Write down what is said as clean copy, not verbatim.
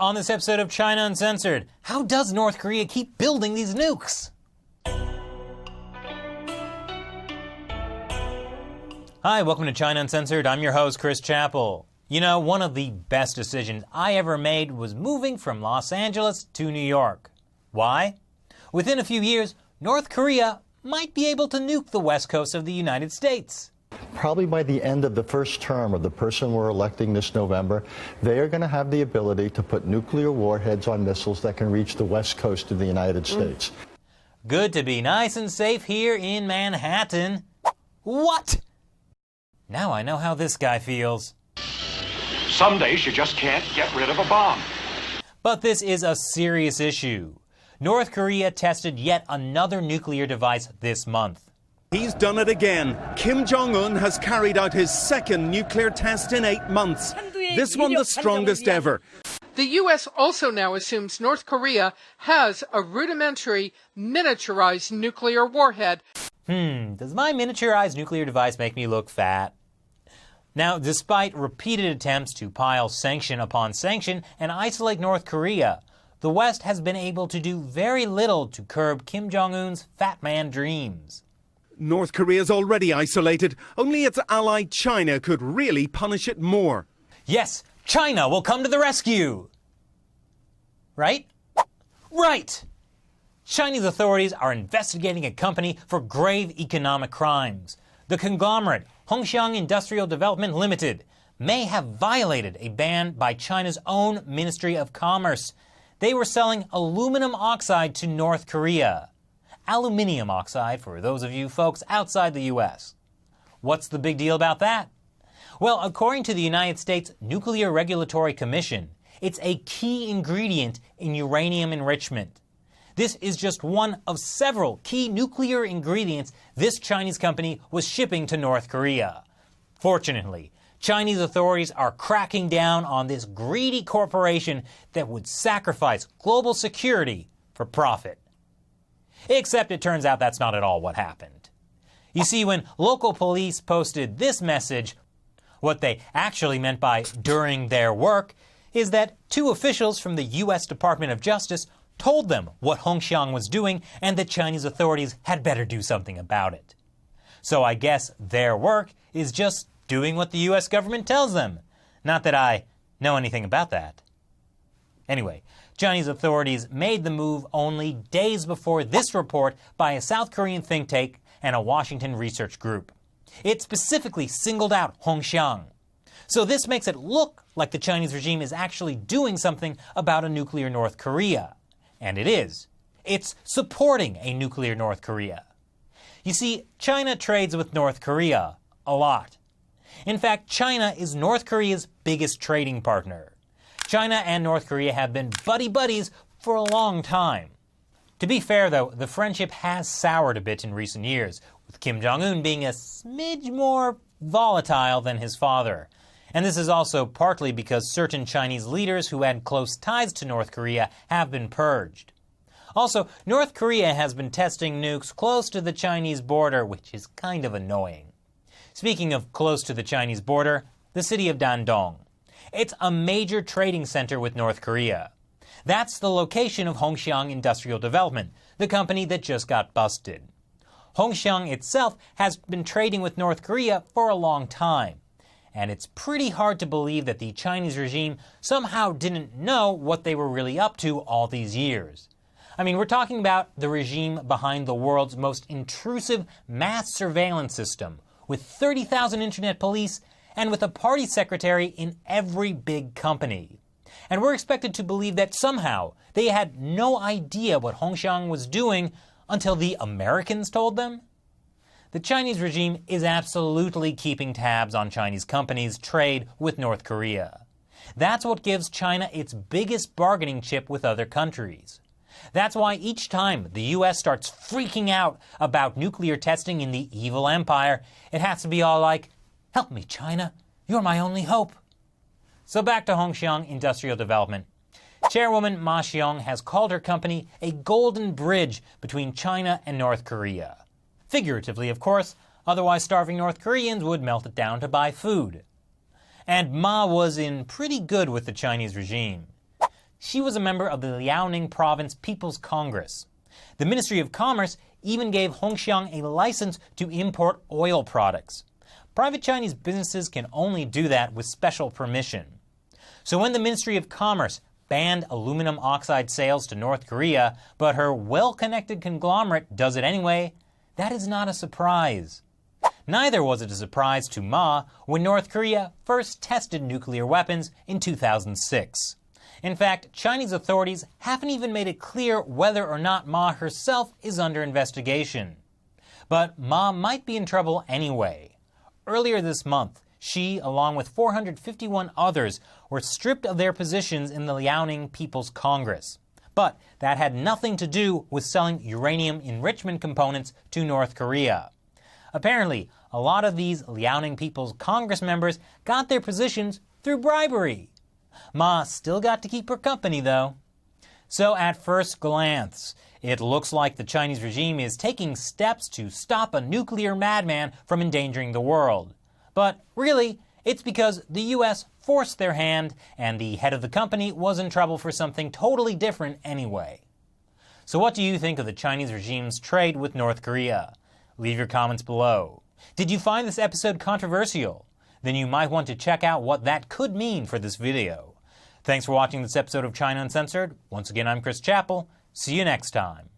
On this episode of China Uncensored, how does North Korea keep building these nukes? Hi, welcome to China Uncensored. I'm your host, Chris Chappell. You know, one of the best decisions I ever made was moving from Los Angeles to New York. Why? Within a few years, North Korea might be able to nuke the west coast of the United States. Probably by the end of the first term of the person we're electing this November, they are going to have the ability to put nuclear warheads on missiles that can reach the west coast of the United States. Good to be nice and safe here in Manhattan. What? Now I know how this guy feels. Some days you just can't get rid of a bomb. But this is a serious issue. North Korea tested yet another nuclear device this month. He's done it again. Kim Jong-un has carried out his second nuclear test in 8 months. This one the strongest ever. The U.S. also now assumes North Korea has a rudimentary, miniaturized nuclear warhead. Does my miniaturized nuclear device make me look fat? Now, despite repeated attempts to pile sanction upon sanction and isolate North Korea, the West has been able to do very little to curb Kim Jong-un's fat man dreams. North Korea's already isolated. Only its ally China could really punish it more. Yes, China will come to the rescue! Right? Right! Chinese authorities are investigating a company for grave economic crimes. The conglomerate, Hongxiang Industrial Development Limited, may have violated a ban by China's own Ministry of Commerce. They were selling aluminum oxide to North Korea. Aluminium oxide for those of you folks outside the U.S. What's the big deal about that? Well, according to the United States Nuclear Regulatory Commission, it's a key ingredient in uranium enrichment. This is just one of several key nuclear ingredients this Chinese company was shipping to North Korea. Fortunately, Chinese authorities are cracking down on this greedy corporation that would sacrifice global security for profit. Except it turns out that's not at all what happened. You see, when local police posted this message, what they actually meant by during their work is that two officials from the U.S. Department of Justice told them what Hongxiang was doing and that Chinese authorities had better do something about it. So I guess their work is just doing what the U.S. government tells them. Not that I know anything about that. Anyway, Chinese authorities made the move only days before this report by a South Korean think tank and a Washington research group. It specifically singled out Hongxiang. So this makes it look like the Chinese regime is actually doing something about a nuclear North Korea. And it is. It's supporting a nuclear North Korea. You see, China trades with North Korea a lot. In fact, China is North Korea's biggest trading partner. China and North Korea have been buddy-buddies for a long time. To be fair, though, the friendship has soured a bit in recent years, with Kim Jong-un being a smidge more volatile than his father. And this is also partly because certain Chinese leaders who had close ties to North Korea have been purged. Also, North Korea has been testing nukes close to the Chinese border, which is kind of annoying. Speaking of close to the Chinese border, the city of Dandong. It's a major trading center with North Korea. That's the location of Hongxiang Industrial Development, the company that just got busted. Hongxiang itself has been trading with North Korea for a long time. And it's pretty hard to believe that the Chinese regime somehow didn't know what they were really up to all these years. I mean, we're talking about the regime behind the world's most intrusive mass surveillance system, with 30,000 internet police and with a party secretary in every big company. And we're expected to believe that somehow they had no idea what Hongxiang was doing until the Americans told them? The Chinese regime is absolutely keeping tabs on Chinese companies' trade with North Korea. That's what gives China its biggest bargaining chip with other countries. That's why each time the U.S. starts freaking out about nuclear testing in the evil empire, it has to be all like, "Help me, China. You're my only hope." So back to Hongxiang Industrial Development. Chairwoman Ma Xiong has called her company a golden bridge between China and North Korea. Figuratively, of course, otherwise starving North Koreans would melt it down to buy food. And Ma was in pretty good with the Chinese regime. She was a member of the Liaoning Province People's Congress. The Ministry of Commerce even gave Hongxiang a license to import oil products. Private Chinese businesses can only do that with special permission. So when the Ministry of Commerce banned aluminum oxide sales to North Korea, but her well-connected conglomerate does it anyway, that is not a surprise. Neither was it a surprise to Ma when North Korea first tested nuclear weapons in 2006. In fact, Chinese authorities haven't even made it clear whether or not Ma herself is under investigation. But Ma might be in trouble anyway. Earlier this month, she, along with 451 others, were stripped of their positions in the Liaoning People's Congress. But that had nothing to do with selling uranium enrichment components to North Korea. Apparently, a lot of these Liaoning People's Congress members got their positions through bribery. Ma still got to keep her company, though. So at first glance, it looks like the Chinese regime is taking steps to stop a nuclear madman from endangering the world. But really, it's because the U.S. forced their hand, and the head of the company was in trouble for something totally different anyway. So what do you think of the Chinese regime's trade with North Korea? Leave your comments below. Did you find this episode controversial? Then you might want to check out what that could mean for this video. Thanks for watching this episode of China Uncensored. Once again, I'm Chris Chappell. See you next time.